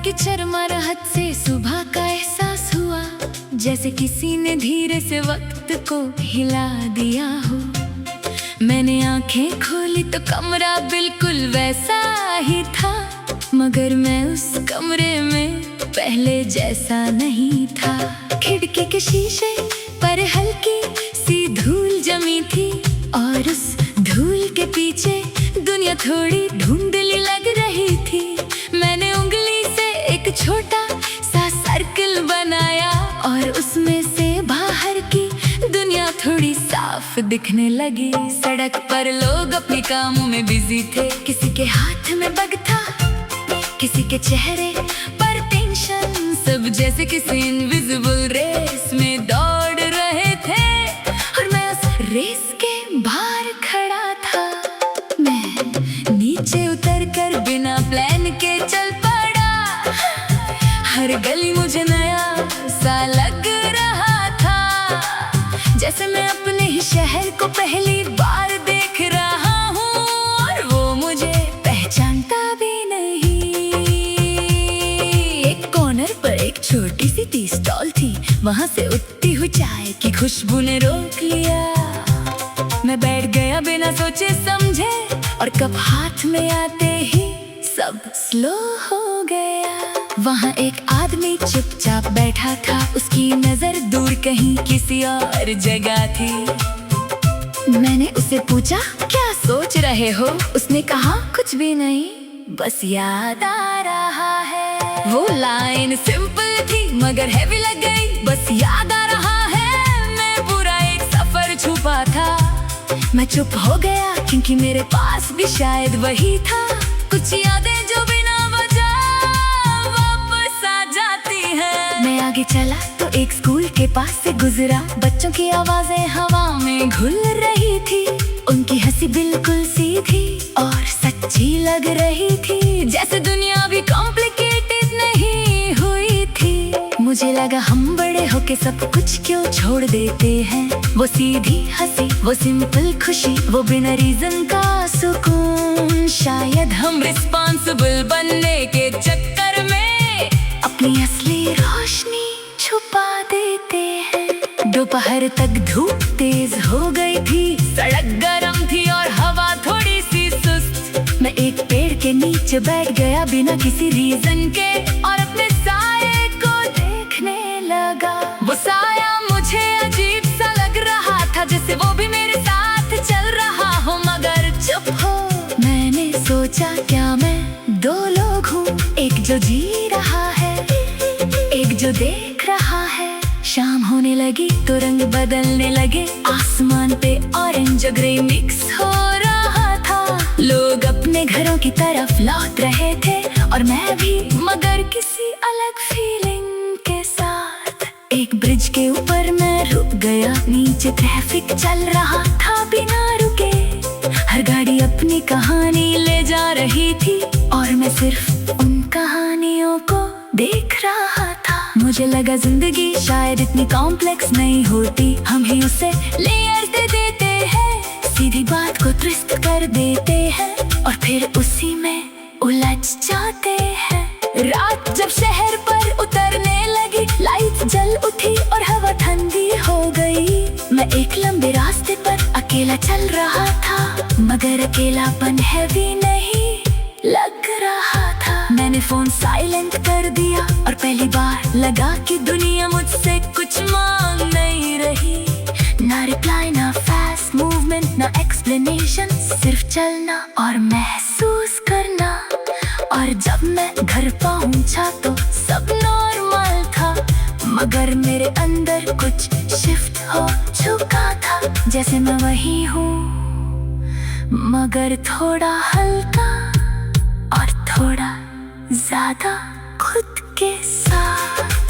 की चरमराहट से सुबह का एहसास हुआ, जैसे किसी ने धीरे से वक्त को हिला दिया हो। मैंने आंखें खोली तो कमरा बिल्कुल वैसा ही था, मगर मैं उस कमरे में पहले जैसा नहीं था। खिड़की के शीशे पर हल्की सी धूल जमी थी, और उस धूल के पीछे दुनिया थोड़ी धुंधली लग रही थी। मैंने उंगली से एक छोटा सा सर्कल बनाया, और उसमें से बाहर की दुनिया थोड़ी साफ दिखने लगी। सड़क पर लोग अपने कामों में बिजी थे, किसी के हाथ में बग था, किसी के चेहरे पर टेंशन। सब जैसे किसी इनविजिबल रेस में दौड़ रहे थे, और मैं उस रेस के बाहर खड़ा था। मैं नीचे उतरकर बिना प्लान के चल पड़ा, हर गली मुझे नया सा लग रहा था, जैसे मैं अपने ही शहर को पहली बार देख रहा हूँ, और वो मुझे पहचानता भी नहीं। एक कॉर्नर पर एक छोटी सी टी स्टॉल थी, वहाँ से उठती हुई चाय की खुशबू ने रोक लिया। मैं बैठ गया बिना सोचे समझे, और कप हाथ में आते ही सब स्लो हो गया। वहाँ एक आदमी चुपचाप बैठा था, उसकी नजर दूर कहीं किसी और जगह थी। मैंने उसे पूछा, क्या सोच रहे हो? उसने कहा, कुछ भी नहीं, बस याद आ रहा है। वो लाइन सिंपल थी मगर हैवी लग गई, बस याद आ रहा है। मैं पूरा एक सफर छुपा था। मैं चुप हो गया क्योंकि मेरे पास भी शायद वही था, कुछ यादें जो बिना वजह वापस आ जाती हैं। मैं आगे चला तो एक स्कूल के पास से गुजरा, बच्चों की आवाजें हवा में घुल रही थी। उनकी हंसी बिल्कुल सीधी और सच्ची लग रही थी, जैसे दुनिया भी कॉम्प्लिकेटेड नहीं हुई थी। मुझे लगा हम बड़े होके सब कुछ क्यों छोड़ देते हैं। वो सीधी हंसी, वो सिंपल खुशी, वो बिना रीजन का सुकून। शायद हम रिस्पॉन्सिबल बनने के चक्कर में अपनी असली रोशनी छुपा देते हैं। दोपहर तक धूप तेज हो गई थी, सड़क गरम थी और हवा थोड़ी सी सुस्त। मैं एक पेड़ के नीचे बैठ गया बिना किसी रीजन के, और अपने साये को देखने लगा। वो साया मुझे अजीब सा लग रहा था, जैसे वो भी मेरे साथ चल रहा हो मगर चुप हो। मैंने सोचा, क्या मैं दो लोग हूँ, एक जो जी रहा है, एक जो देख रहा है। शाम होने लगी तो रंग बदलने लगे, आसमान पे ऑरेंज और ग्रे मिक्स हो रहा था। लोग अपने घरों की तरफ लौट रहे थे, और मैं भी, मगर किसी अलग फीलिंग के साथ। एक ब्रिज के ऊपर मैं रुक गया, नीचे ट्रैफिक चल रहा था बिना रुके। हर गाड़ी अपनी कहानी ले जा रही थी, और मैं सिर्फ उन कहानियों को देख रहा था। मुझे लगा जिंदगी शायद इतनी कॉम्प्लेक्स नहीं होती, हम ही उसे लेयर्स दे देते हैं, सीधी बात को ट्विस्ट कर देते हैं, और फिर उसी में उलझ जाते हैं। रात जब शहर पर उतरने लगी, लाइट जल उठी और हवा ठंडी हो गई। मैं एक लंबे रास्ते पर अकेला चल रहा था, मगर अकेलापन हैवी नहीं लग रहा था। मैंने फोन साइलेंट कर दिया, और पहली बार लगा कि दुनिया मुझसे कुछ मांग नहीं रही। ना रिप्लाई, ना फास्ट मूवमेंट, ना एक्सप्लेनेशन, सिर्फ चलना और महसूस करना। और जब मैं घर पहुंचा तो सब नॉर्मल था, मगर मेरे अंदर कुछ शिफ्ट हो चुका था। जैसे मैं वही हूँ, मगर थोड़ा हल्का और थोड़ा ज्यादा खुद के साथ।